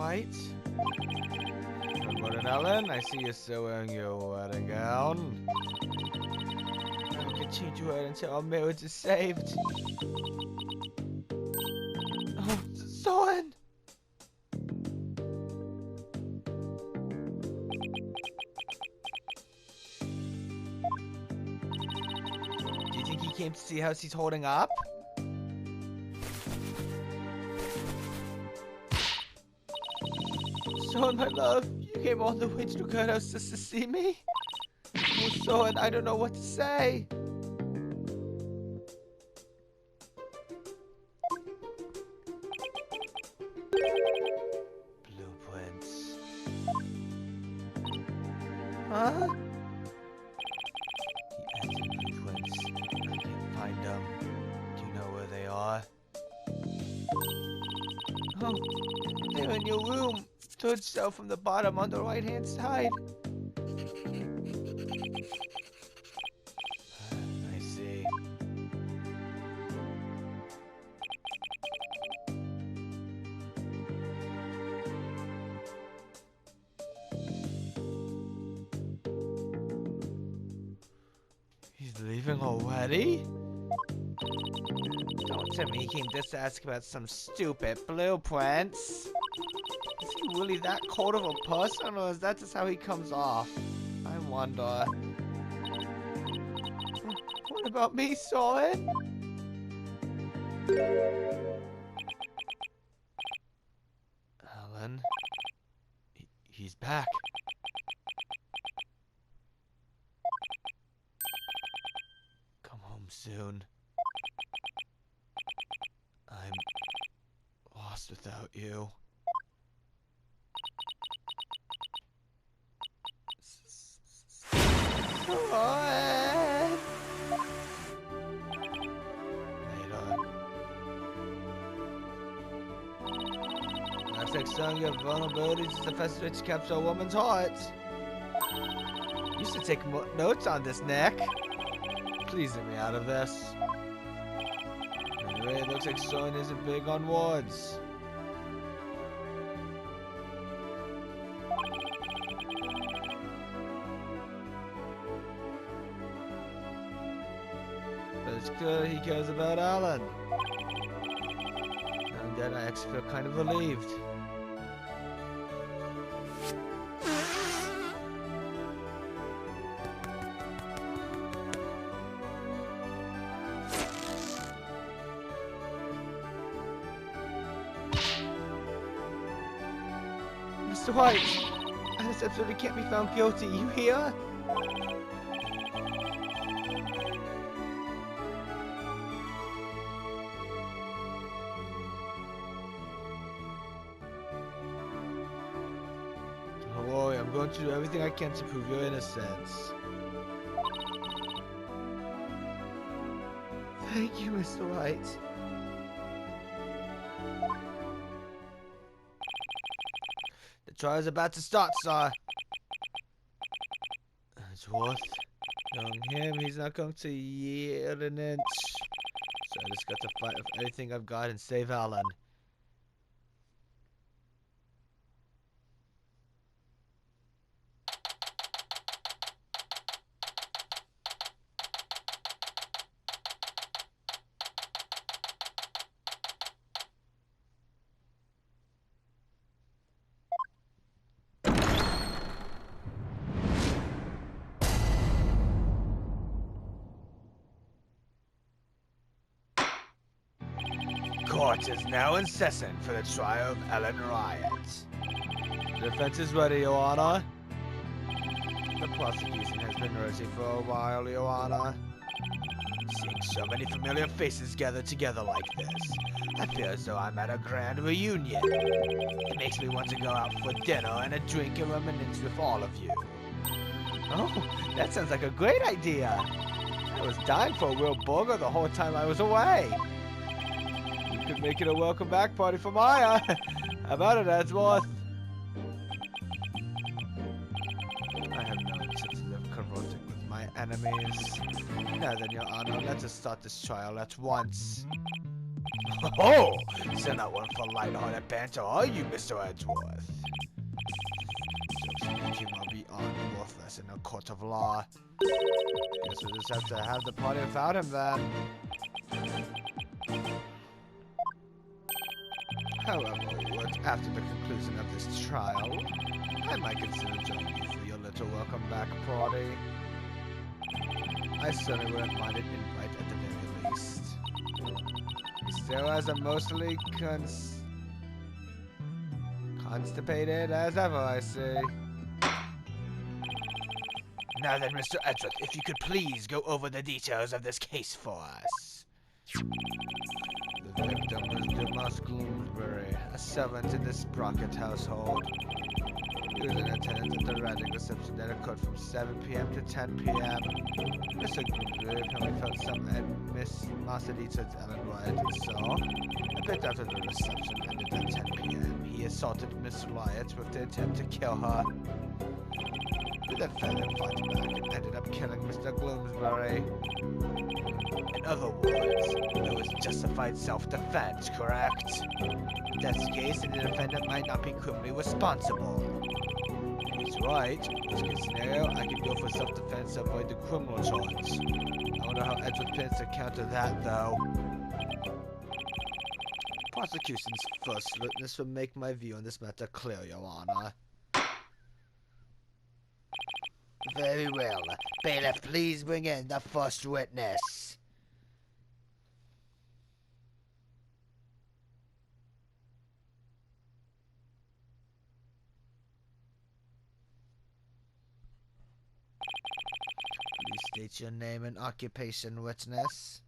White. Good morning, Ellen. I see you're still wearing your wedding gown. I can change your word until our marriage is saved. Oh, Sorin! Do you think he came to see how she's holding up? Sorin, my love, you came all the way to the courthouse just to see me? Oh, Sorin, I don't know what to say. Blueprints. Huh? The active blueprints. I can't find them. Do you know where they are? Oh, they're in your room. Third cell from the bottom on the right-hand side. I see. He's leaving already? Don't tell me he came just to ask about some stupid blueprints. Is he really that cold of a person, or is that just how he comes off? I wonder. What about me, Sorin? Alan? He's back. Come home soon. I'm lost without you. Sorin! Later. Looks like showing your vulnerabilities is the first which capture a woman's heart. You should take notes on this, Nick. Please let me out of this. Anyway, it looks like Sorin isn't big on words. But it's clear he cares about Alan. And then I actually feel kind of relieved. Mr. White, Alice absolutely can't be found guilty. You hear? Don't worry, I'm going to do everything I can to prove your innocence. Thank you, Mr. White. The trial's about to start, sir. It's worth knowing him. He's not going to yield an inch. So I just got to fight with everything I've got and save Alan. Court is now in session for the trial of Ellen Riot. The defense is ready, Your Honor. The prosecution has been rosy for a while, Your Honor. Seeing so many familiar faces gathered together like this, I feel as though I'm at a grand reunion. It makes me want to go out for dinner and a drink and reminisce with all of you. Oh, that sounds like a great idea. I was dying for a real burger the whole time I was away. You could make it a welcome back party for Maya. How about it, Edgeworth? I have no intention of conversing with my enemies. Now then, Your Honor, let us start this trial at once. Oh, so not one for light-hearted banter, are you, Mr. Edgeworth? Jokes make you might be worthless in a court of law. Guess we'll just have to have the party without him then. However, after the conclusion of this trial, I might consider joining you for your little welcome back party. I certainly wouldn't mind an invite at the very least. He still has a mostly constipated as ever, I see. Now then, Mr. Edgeworth, if you could please go over the details of this case for us. The victim was Dumas Gloomsbury, a servant in the Sprocket household. He was in attendance at the wedding reception that occurred from 7 p.m. to 10 p.m. Mr. Gloomsbury apparently felt some animosity towards Ellen Wyatt and saw. A bit after the reception ended at 10 p.m., he assaulted Miss Wyatt with the attempt to kill her. The defendant fought back and ended up killing Mr. Gloomsbury. In other words, it was justified self-defense, correct? If that's the case, then the defendant might not be criminally responsible. He's right. In this case scenario, I could go for self-defense to avoid the criminal charge. I wonder how Edgeworth plans to counter that, though. Prosecution's first witness will make my view on this matter clear, Your Honor. Very well. Bailiff, please bring in the first witness. Please state your name and occupation, witness.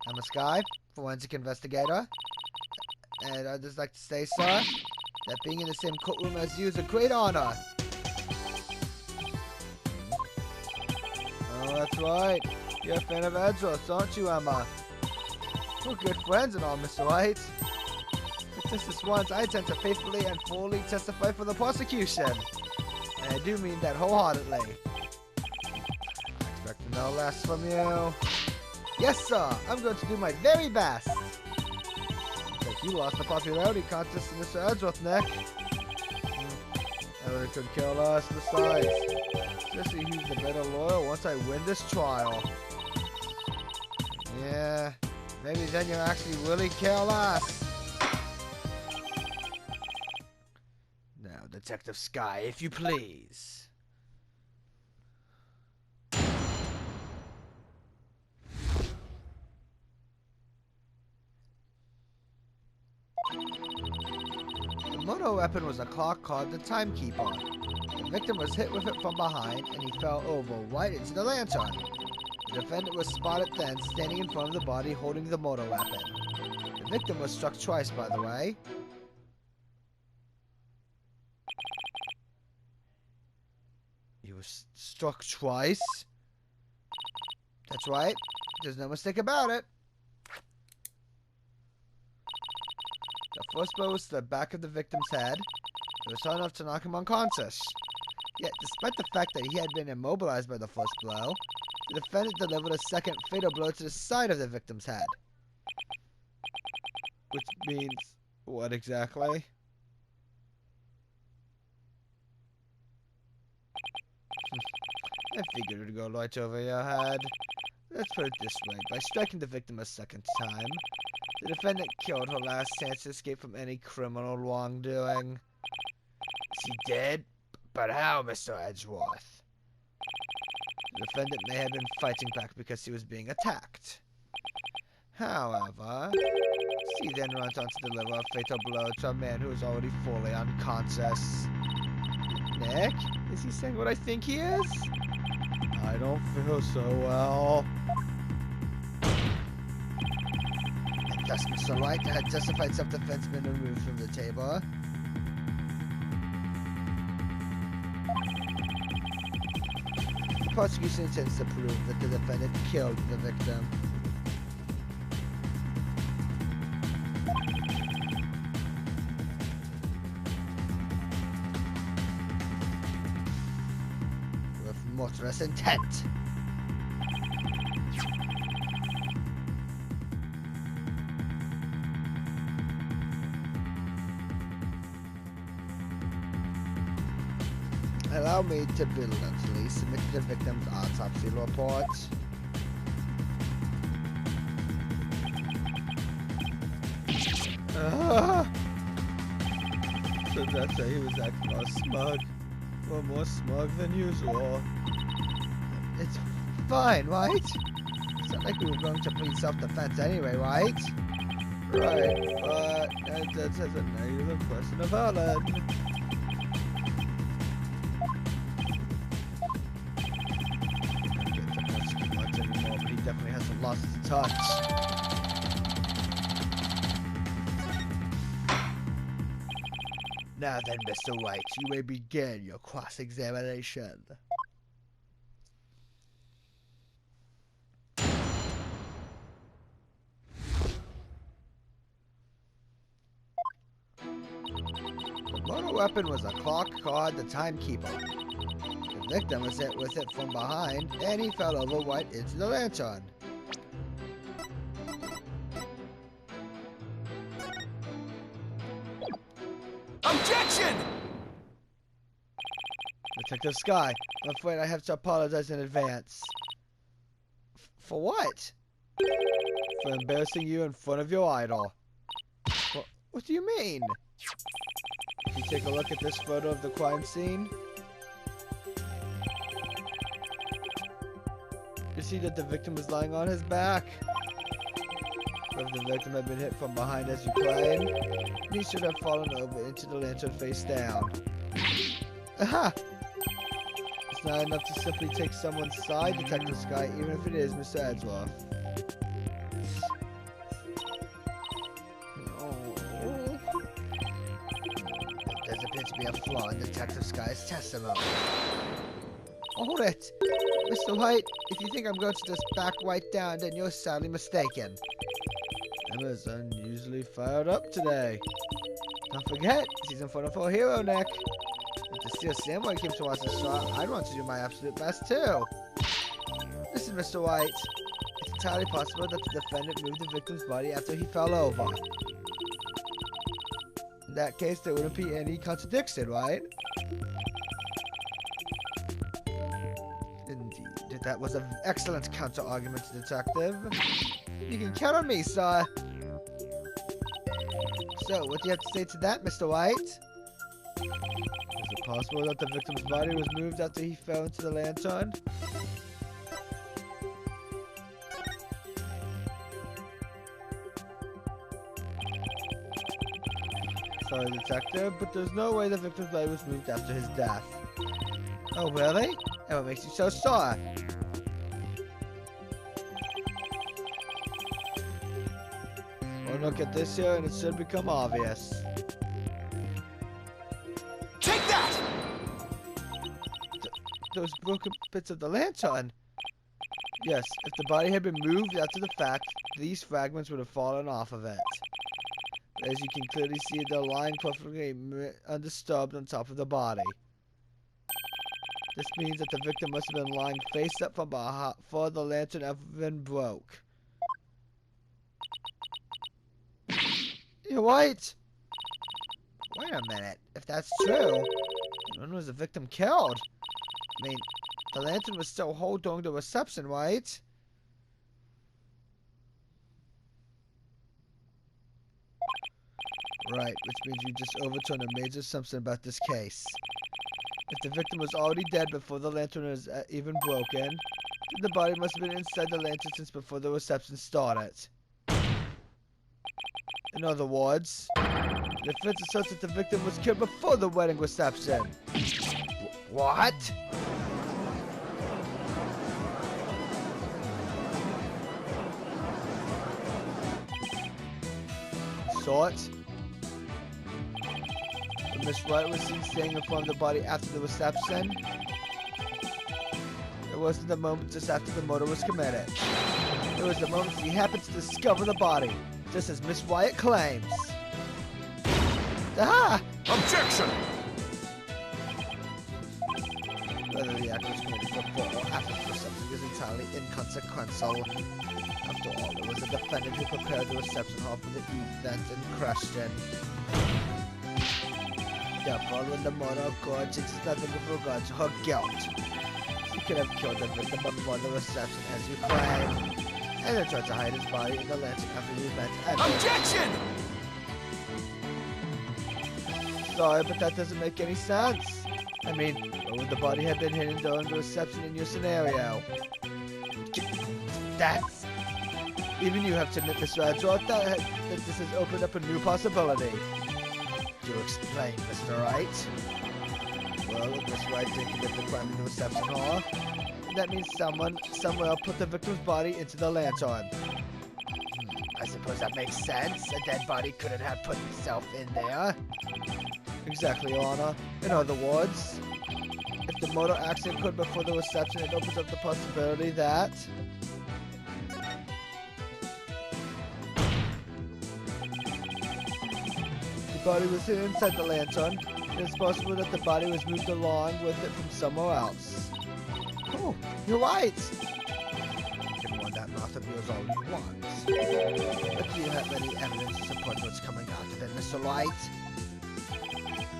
I'm a Sky, forensic investigator. And I'd just like to say, sir, that being in the same courtroom as you is a great honor. Oh, that's right. You're a fan of Edgeworth, aren't you, Emma? We're good friends and all, Mr. White. But just this once, I intend to faithfully and fully testify for the prosecution. And I do mean that wholeheartedly. I expect no less from you. Yes, sir. I'm going to do my very best. Looks like you lost the popularity contest to Mr. Edgeworth, Nick. Everyone could kill us besides. Just see who's the better lawyer once I win this trial. Yeah, maybe then you'll actually really kill us. Now, Detective Sky, if you please. The motor weapon was a clock called the Timekeeper. The victim was hit with it from behind, and he fell over right into the lantern. The defendant was spotted then, standing in front of the body, holding the motor weapon. The victim was struck twice, by the way. He was struck twice? That's right. There's no mistake about it. The first blow was to the back of the victim's head. It was hard enough to knock him unconscious. Yet, despite the fact that he had been immobilized by the first blow, the defendant delivered a second fatal blow to the side of the victim's head. Which means what exactly? I figured it would go right over your head. Let's put it this way. By striking the victim a second time, the defendant killed her last chance to escape from any criminal wrongdoing. She did? But how, Mr. Edgeworth? The defendant may have been fighting back because he was being attacked. However, she then went on to deliver a fatal blow to a man who was already fully unconscious. Nick? Is he saying what I think he is? I don't feel so well. And thus, Mr. White had justified self-defense been removed from the table. The prosecution intends to prove that the defendant killed the victim. With murderous intent. Allow me to blatantly submit the victim's autopsy report. So that's why he was acting all smug. Or more smug than usual. It's fine, right? It's not like we were going to plead self-defense anyway, right? Right, but that says a negative question of Ellen. Anymore, but he definitely hasn't lost his touch. Now then, Mr. White, you may begin your cross-examination. The motor weapon was a clock called the timekeeper. The victim was hit with it from behind, and he fell over right into the lantern. Objection! Detective Sky, I'm afraid I have to apologize in advance. For what? For embarrassing you in front of your idol. What do you mean? If you take a look at this photo of the crime scene, you see that the victim is lying on his back. If the victim had been hit from behind as you claim, he should have fallen over into the lantern face down. Aha! It's not enough to simply take someone's side, Detective Sky, even if it is Mr. Edgeworth. There appears to be a flaw in Detective Sky's testimony. Hold it! Mr. White, if you think I'm going to just back right down, then you're sadly mistaken. Emma's unusually fired up today. Don't forget, season 4 hero, Nick. If the Steel Samurai came to watch this show, I'd want to do my absolute best too. Listen, Mr. White. It's entirely possible that the defendant moved the victim's body after he fell over. In that case, there wouldn't be any contradiction, right? Indeed. That was an excellent counter-argument, Detective. You can count on me, sir. So, what do you have to say to that, Mr. White? Is it possible that the victim's body was moved after he fell into the lantern? Sorry, Detective, but there's no way the victim's body was moved after his death. Oh, really? And what makes you so sure? One look at this here and it should become obvious. Take that! Those broken bits of the lantern. Yes, if the body had been moved after the fact, these fragments would have fallen off of it. As you can clearly see, they're lying perfectly undisturbed on top of the body. This means that the victim must have been lying face up from before the lantern even broke. You're right. Wait a minute. If that's true, when was the victim killed? I mean, the lantern was still whole during the reception, right? Right, which means you just overturned a major assumption about this case. If the victim was already dead before the lantern was even broken, then the body must have been inside the lantern since before the reception started. In other words, the defense asserts that the victim was killed before the wedding reception. What? Sort? When Miss Wright was seen standing in front of the body after the reception, it wasn't the moment just after the murder was committed. It was the moment he happened to discover the body, just as Miss Wyatt claims. Ah! Objection! Whether the act was committed before or after the reception is entirely inconsequential. After all, it was the defendant who prepared the reception hall for the event in question. Yeah, following the moral code, since it's nothing with regards to her guilt. She could have killed the victim before the reception, as you claim, and then tried to hide his body in the lantern after the event ended. Objection! Sorry, but that doesn't make any sense. I mean, where would the body have been hidden during the reception in your scenario? That's... Even you have to admit, Mr. Edgeworth, that this has opened up a new possibility. Do explain, Mr. Wright. Well, if Mr. Wright did commit the crime in the reception hall, that means someone, somewhere, put the victim's body into the lantern. I suppose that makes sense. A dead body couldn't have put himself in there. Exactly, Your Honor. In other words, if the motor accident occurred before the reception, it opens up the possibility that... the body was hidden inside the lantern. It's possible that the body was moved along with it from somewhere else. Oh, you're right! You can warn that mouth of yours all you want. But do you have any evidence to support what's coming out of it, Mr. Wright?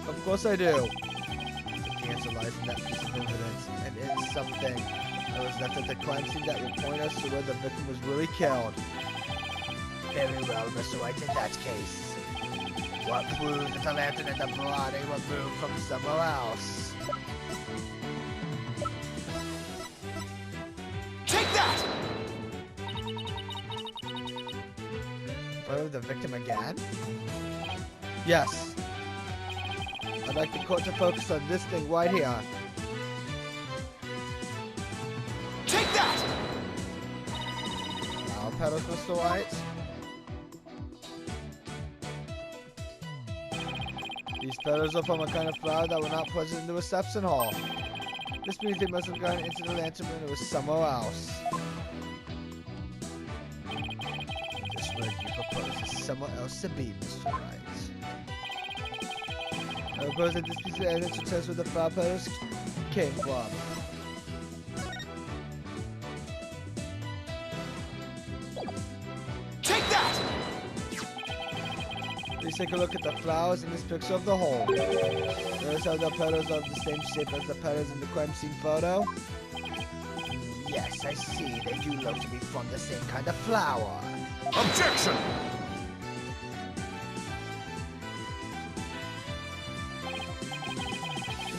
Of course I do. But the answer lies in that piece of evidence, and it's something that was left at the crime scene that will point us to where the victim was really killed. Very well, Mr. Wright, in that case. What proves that the lantern and the body were moved from somewhere else? Take that! Photo of the victim again? Yes. I'd like the court to focus on this thing right here. Take that! Now, pedals, Mr. White. These petals are from a kind of flower that were not present in the reception hall. This means they must have gone into the lantern when it was somewhere else. This word you propose is somewhere else to be, Mr. Wright. I propose that this piece of evidence should test where the flower petals came from. Take that! Please take a look at the flowers in this picture of the hole. Notice how the petals are the same shape as the petals in the crime scene photo? Yes, I see. They do look to be from the same kind of flower. Objection!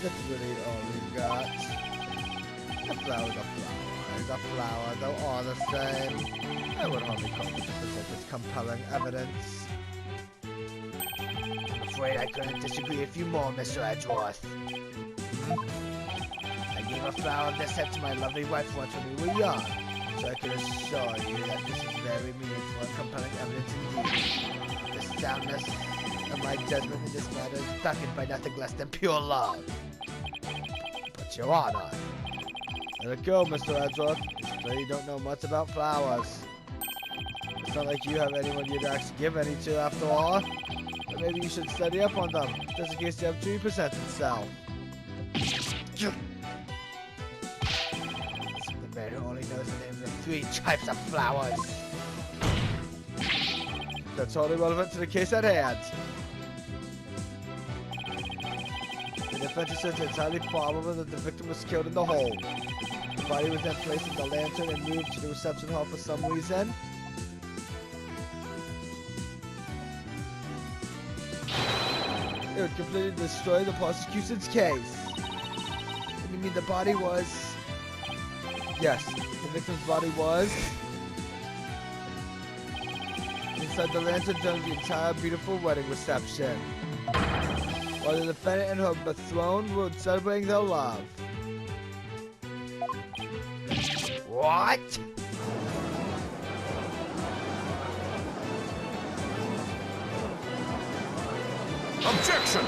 That's really all we got. A flower is a flower. Is a flower. They're all the same. I would hardly call this as compelling evidence. I'm afraid I couldn't disagree with you more, Mr. Edgeworth. I gave a flower of this set to my lovely wife once when we were young, so I can assure you that this is very meaningful and compelling evidence indeed. The soundness of my judgment in this matter is backed by nothing less than pure love. But Your Honor, let it go, Mr. Edgeworth. It's clear you don't know much about flowers. It's not like you have anyone you'd actually give any to after all. But maybe you should study up on them, just in case you have 3% itself. The man who only knows the name of the 3 types of flowers. That's totally relevant to the case at hand. The defense asserts it's highly probable that the victim was killed in the hole. The body was then placed in the lantern and moved to the reception hall for some reason. It would completely destroy the prosecution's case. And you mean the body was... Yes, the victim's body was... inside the lantern during the entire beautiful wedding reception. While the defendant and her betrothed were celebrating their love. What? Objection!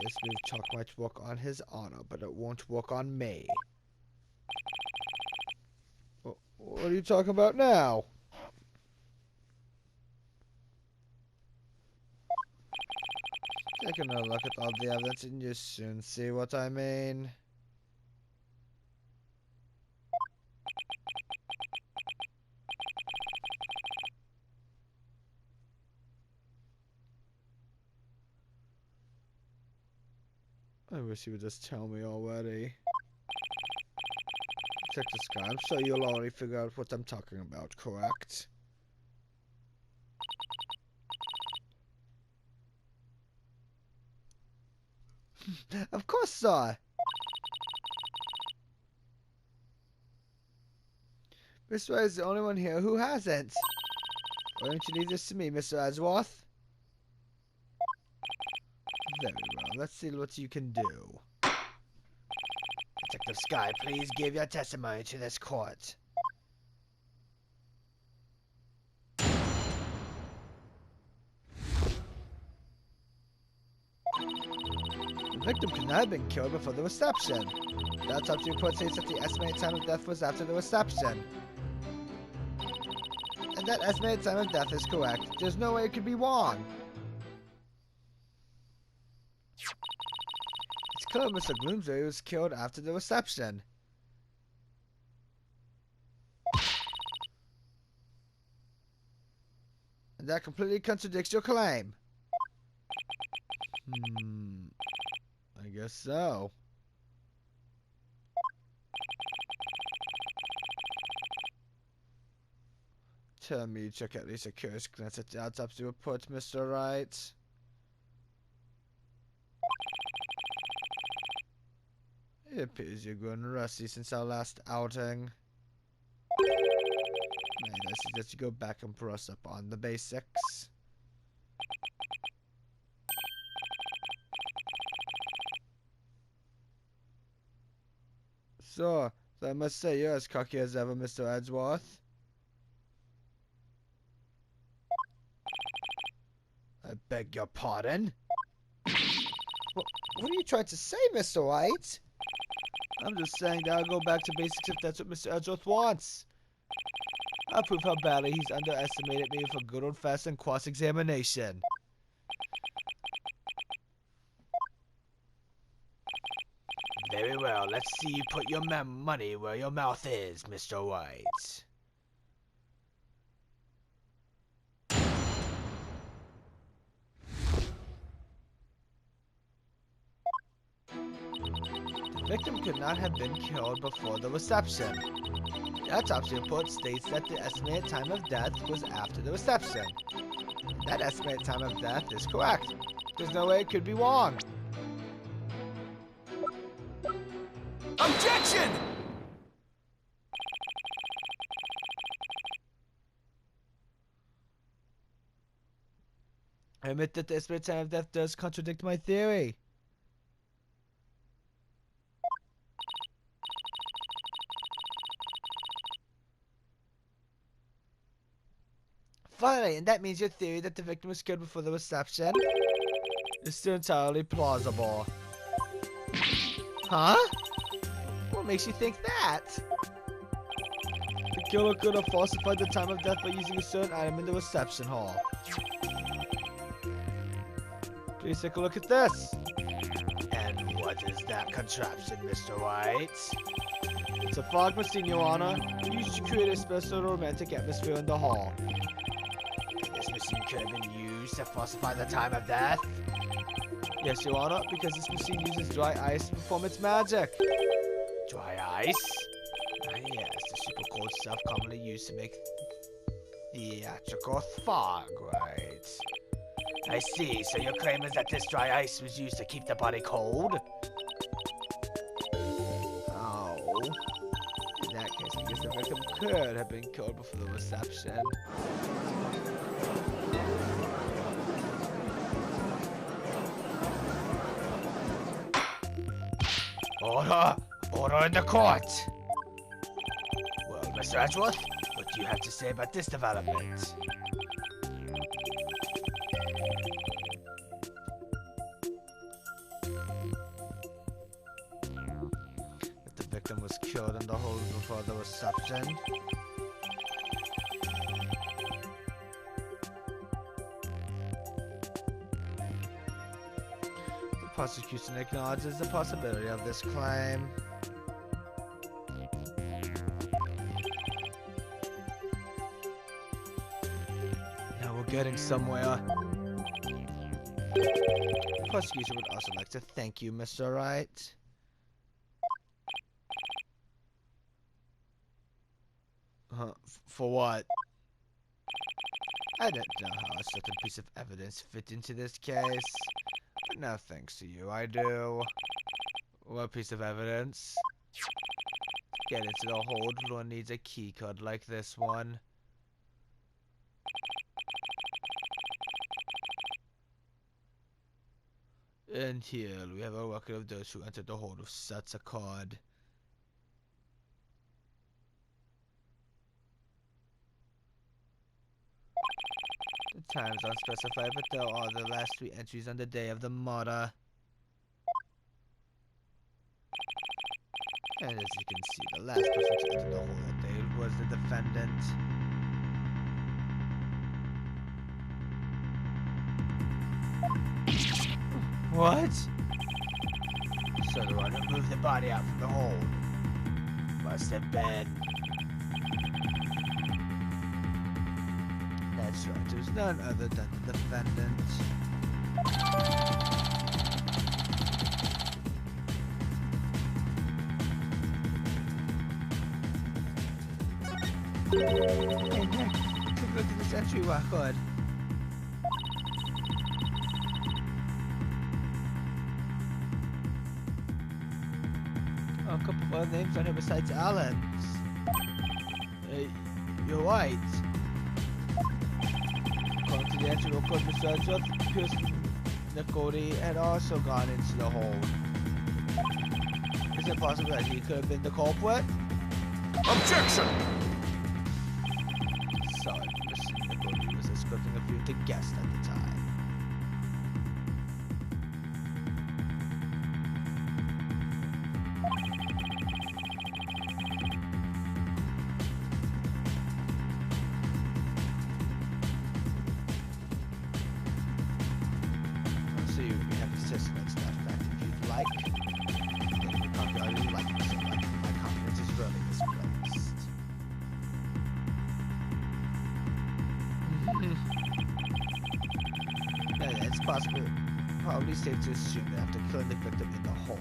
This move chalk might work on his honor, but it won't work on me. What are you talking about now? Taking a look at all the evidence and you soon see what I mean. I wish you would just tell me already. Detective Sky, I'm sure you'll already figure out what I'm talking about, correct? Of course, sir. Mr. Wright is the only one here who hasn't. Why don't you leave this to me, Mr. Edgeworth? Very well. Let's see what you can do. Detective Sky, please give your testimony to this court. The victim could not have been killed before the reception. The autopsy report states that the estimated time of death was after the reception. And that estimated time of death is correct. There's no way it could be wrong. It's clear Mr. Bloomsbury was killed after the reception. And that completely contradicts your claim. I guess so. Tell me you took at least a curious glance at the autopsy report, Mr. Wright. It appears you're growing rusty since our last outing. Might I suggest you go back and brush up on the basics? So I must say you're as cocky as ever, Mr. Edgeworth. I beg your pardon? What are you trying to say, Mr. White? I'm just saying that I'll go back to basics if that's what Mr. Edgeworth wants. I'll prove how badly he's underestimated me for good old-fashioned cross-examination. Very well, let's see you put your money where your mouth is, Mr. White. The victim could not have been killed before the reception. The autopsy report states that the estimated time of death was after the reception. That estimated time of death is correct. There's no way it could be wrong. Objection! I admit that the estimated time of death does contradict my theory. Finally, and that means your theory that the victim was killed before the reception is still entirely plausible. Huh? What makes you think that? The killer could have falsified the time of death by using a certain item in the reception hall. Please take a look at this. And what is that contraption, Mr. White? It's a fog machine, Your Honor, used to create a special romantic atmosphere in the hall. This machine could have been used to falsify the time of death? Yes, Your Honor, because this machine uses dry ice to perform its magic. Dry ice? Ah, yes, the super cold stuff commonly used to make theatrical fog, right? I see, so your claim is that this dry ice was used to keep the body cold? Oh. In that case, I guess the victim could have been killed before the reception. Order! Order in the court! Well, Mr. Edgeworth, what do you have to say about this development? That the victim was killed in the hole before the reception? The prosecution acknowledges the possibility of this claim. Now we're getting somewhere. The prosecution would also like to thank you, Mr. Wright. For what? I don't know how a certain piece of evidence fit into this case, but now thanks to you, I do. What piece of evidence? To get into the hold, one needs a key card like this one. And here we have a record of those who entered the hold with such a card. The time is unspecified, but there are the last 3 entries on the day of the murder. And as you can see, the last person to enter the hold that day was the defendant. What? So the one who moved the body out from the hold must have been... That's right, it was none other than the defendant. Hey Nick, take a look at this entry record. A couple of other names on here besides Alan's. You're right. According to the entry record, Mr. Edgeworth, Pearson Nicody had also gone into the hold. Is it possible that he could have been the culprit? Objection! Sorry, Mr. Nicody was escorting a few of the guests at the time. Probably safe to assume that after killing the victim in the hold.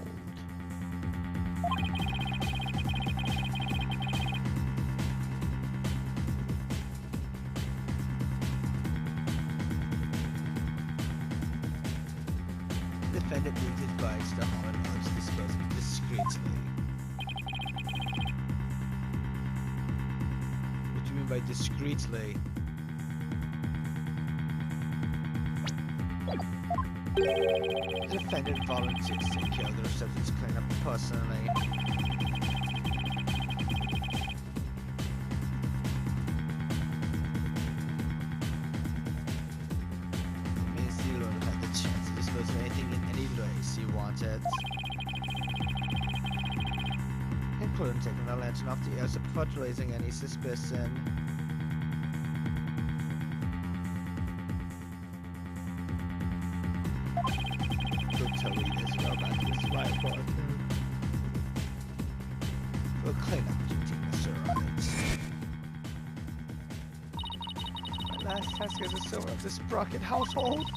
The defendant moved his body to the hall in order to dispose of it discreetly. What do you mean by discreetly? The defendant volunteered to take care of the reception's cleanup personally. It means the Lord had the chance to dispose of anything in any place he wanted, including taking the lantern off the airship without raising any suspicion. We'll clean up duty, Mr. Wright. My last task as a servant of the Sprocket household,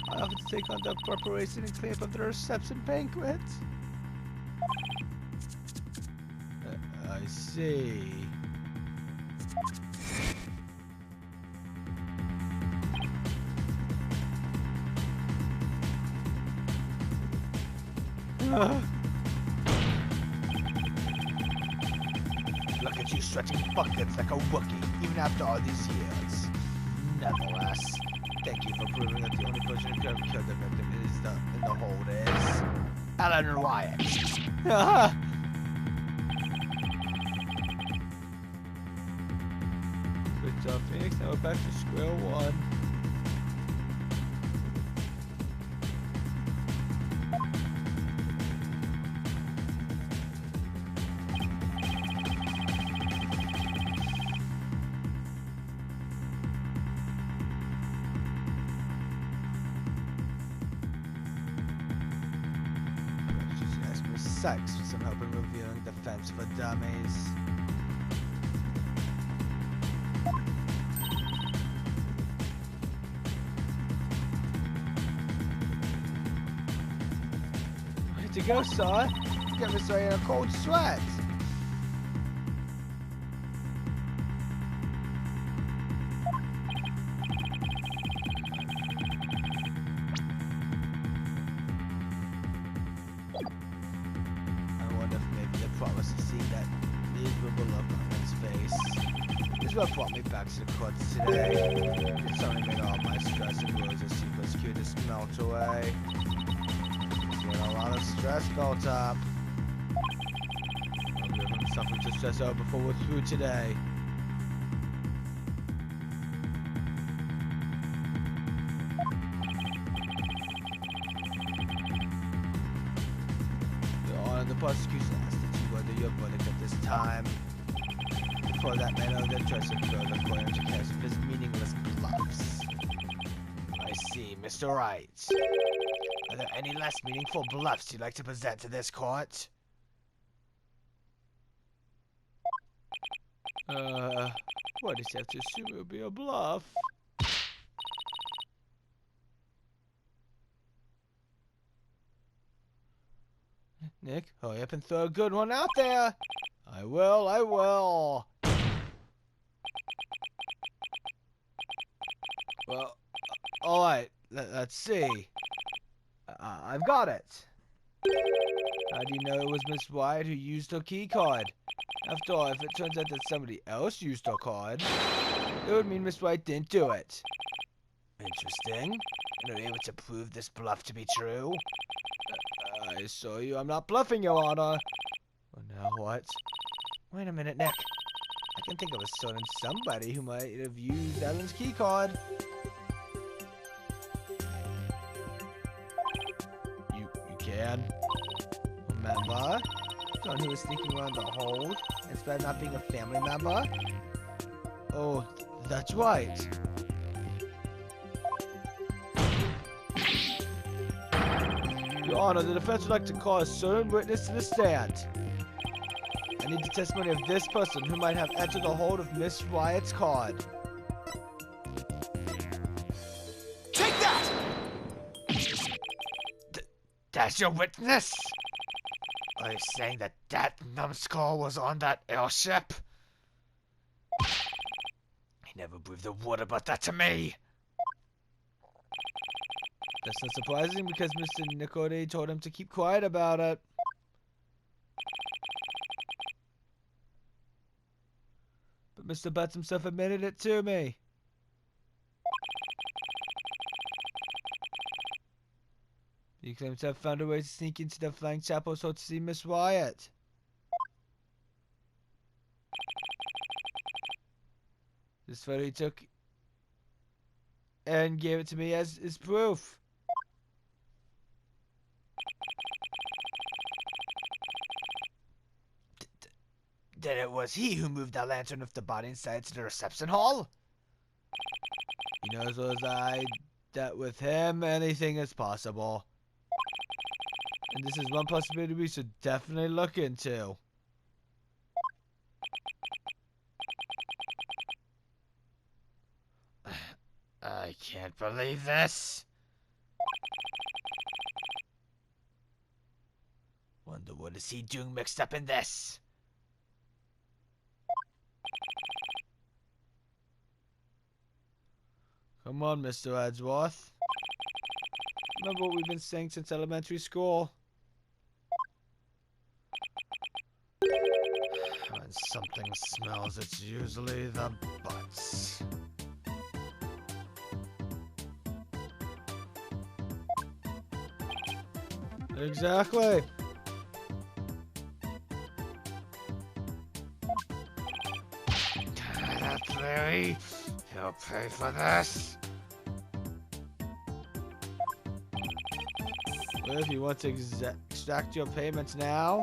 I often take on the preparation and clean up the reception banquet. I see. Look at you stretching buckets like a Wookiee, even after all these years. Nevertheless, thank you for proving that the only person who could have killed the victim in the hold is Alan Wyatt. Good job, Phoenix. Now we're back to square one. Sykes with some help in reviewing Defense for Dummies. to go, sir. Get me started in a cold sweat. I wonder if maybe the promise of seeing that miserable look on his face is what brought me back to the courts today. It's only made all my stress and worries of secret security melt away. There's been a lot of stress built up. I'll give him something to stress out before we're through today. Your Honor, the prosecution asked that you whether your verdict at this time. Before that man of interest in further according to cast of his meaningless bluffs. I see, Mr. Wright. Are there any less meaningful bluffs you'd like to present to this court? Why does he have to assume it would be a bluff? Nick, hurry up and throw a good one out there! I will. Well, alright, let's see. I've got it. How do you know it was Miss Wyatt who used her key card? After all, if it turns out that somebody else used her card, it would mean Miss Wyatt didn't do it. Interesting. And are you able to prove this bluff to be true? I assure you I'm not bluffing, Your Honor. Well, now what? Wait a minute, Nick. I can think of a certain somebody who might have used Ellen's key card. You can? Remember? The one who was sneaking around the hold, in spite of not being a family member? Oh, that's right. Your Honor, the defense would like to call a certain witness to the stand. I need the testimony of this person who might have entered the hold of Miss Wyatt's card. Take that! That's your witness? Are you saying that that numbskull was on that airship? He never breathed a word about that to me. That's not surprising because Mr. Nicody told him to keep quiet about it. But Mr. Butts himself admitted it to me. He claims to have found a way to sneak into the Flying Chapel so to see Miss Wyatt. This photo he took and gave it to me as proof. Then it was he who moved that lantern with the body inside to the reception hall? You know as well as I that with him anything is possible. And this is one possibility we should definitely look into. I can't believe this. Wonder what is he doing mixed up in this? Come on, Mr. Edgeworth. Remember what we've been saying since elementary school? When something smells, it's usually the butts. Exactly. That's Larry. He'll pay for this. Well, if you want to extract your payments now,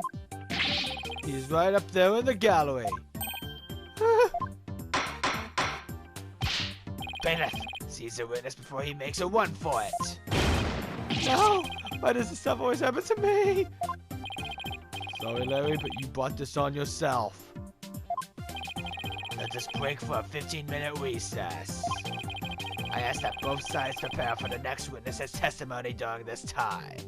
he's right up there in the gallery. Bailiff, seize the witness before he makes a run for it. No! Why does this stuff always happen to me? Sorry, Larry, but you brought this on yourself. Let us break for a 15-minute recess. I ask that both sides prepare for the next witness's testimony during this time.